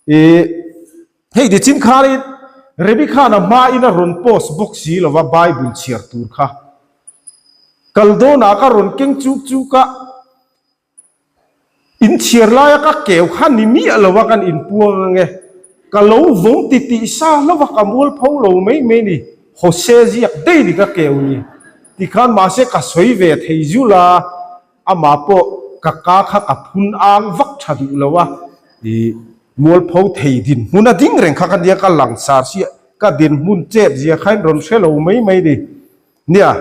hei de chin kharin rebi kha na ma ina ron post box si lova bible chiar tur kha kaldo na ka ron keng chu ka in chiar la ka keu khan ni mi alowa kan in puang nge kalau vong ti sa lova kamul phau lo mai ni hose ji ak dei ni ka keu ni ti khan ma se ka soi ve thei ju la ama po ka kha ka phun ang vak thadu lawa di mol phau thei din muna ding reng kha kan dia ka lang sar si ka din mun chep zia khain ron shelo mai di nia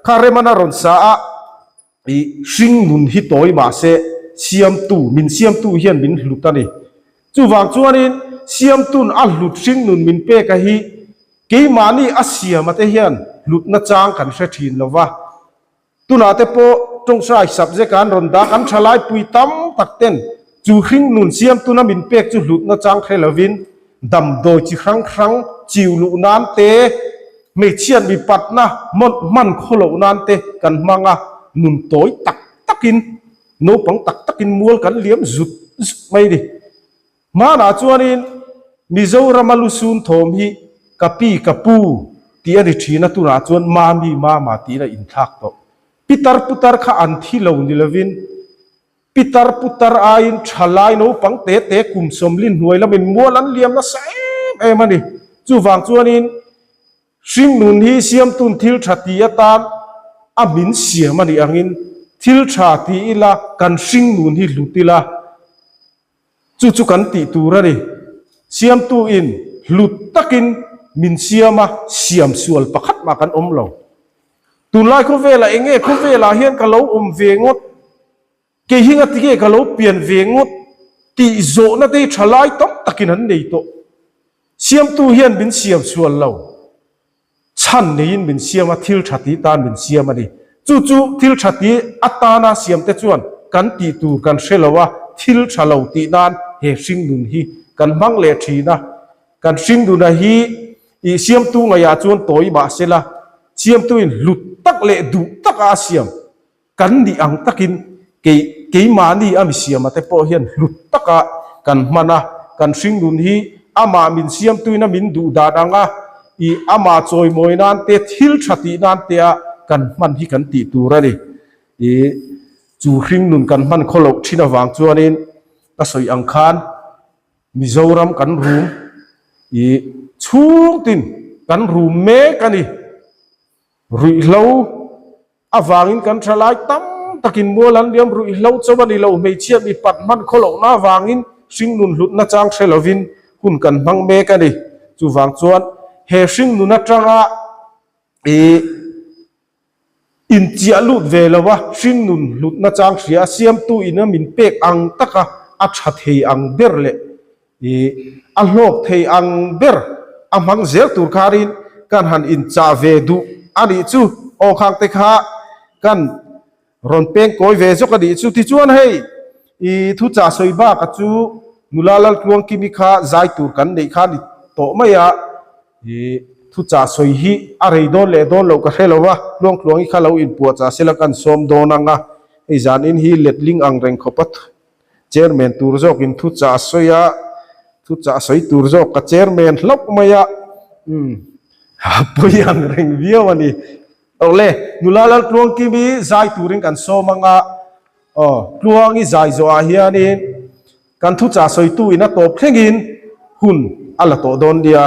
kha re mana ron sa a i sing nun hi toy ma se siam tu hian min hlutani chu wang chuanin siam tun a hlut sing nun min pe ka hi ke mani a siam ate hian lut na chang kan hre thin lova tuna te po tong sai subject kan ron da kan thalai pui tam takten chu hring nun siam tuna min pek chu hlut na chang khelovin dam do chi khrang chiu lu nan te me chian bi pat na man kholo nan te kan manga nun toy takin no pang takin mual kan liam zut mai di mana chuanin Mizoram alusun thom hi kapu ti ani thina tuna chuan ma ti na in thak to pitar putar kha an thi lo ni lovin pitar putar ain thalai no pang te kum somlin hnuai lamin mual an liam na sai mani chu wang chuanin sing nun hi siam tun thil thati atan amin siam ani angin thil thati ila kan sing nun hi lutila chu kan ti tura ni siam tu in lut takin min siama siam sual pakhat ma kan om lo tunlai khu vela enge khu vela hian ka lo vengot ke hinga tige ka lo pian vengot ti zo na te thalai tom takin han nei to siam tu hian bin siam sual lo chan nein min siama thil thati tan min siama ni chu thil thati atana siam te chuan kan ti tu kan shelawa thil thalo ti nan he sing nun hi kan mang le thina kan sing du na hi i siam tu nga ya chuan toy ba sela siam tu in lut tak le du tak a siam kan ni ang takin ke mani ami siam ate po hian lut taka kan mana kan sing dun hi ama min siam tu na min du da danga i ama choi moi nan te thil thati nan te a kan man hi kan ti tu ra ni i chu hring nun kan man kholo thina wang chuanin ka soi ang khan Mizoram kan room i chung tin kan room me kani rui lo awangin kan thalai tam takin molan liam rui lo chawani lo me chiam i pat man kholo na wangin sing nun lut na chang thelovin hun kan mang me kani chu wang chuan he sing nun na tanga e in chia lut ve lawa sing nun lut na chang ria siam tu ina min pek ang taka a tha thei ang berle a hlok thei ang ber amang zel tur kharin kan han in cha ve du ani chu o khang te kha kan ron peng koi ve zo ka di chu ti chuan hei i thu cha soi ba ka chu nulalal kluang kimi kha zai tur kan nei kha ni to maya thu cha soi hi a rei don le don lo ka helowa luang kluang i kha lo in pu cha sela kan som donanga ei zan in hi letling ang reng khopat chairman tur jok in thu cha soya thu cha soi tur jok ka chairman hlop maya poyang reng viawani ole nulalal kluang kimi zai turing kan somanga kluang i zai zo a hianin kan thu cha soi tu ina top thlengin hun ala to don dia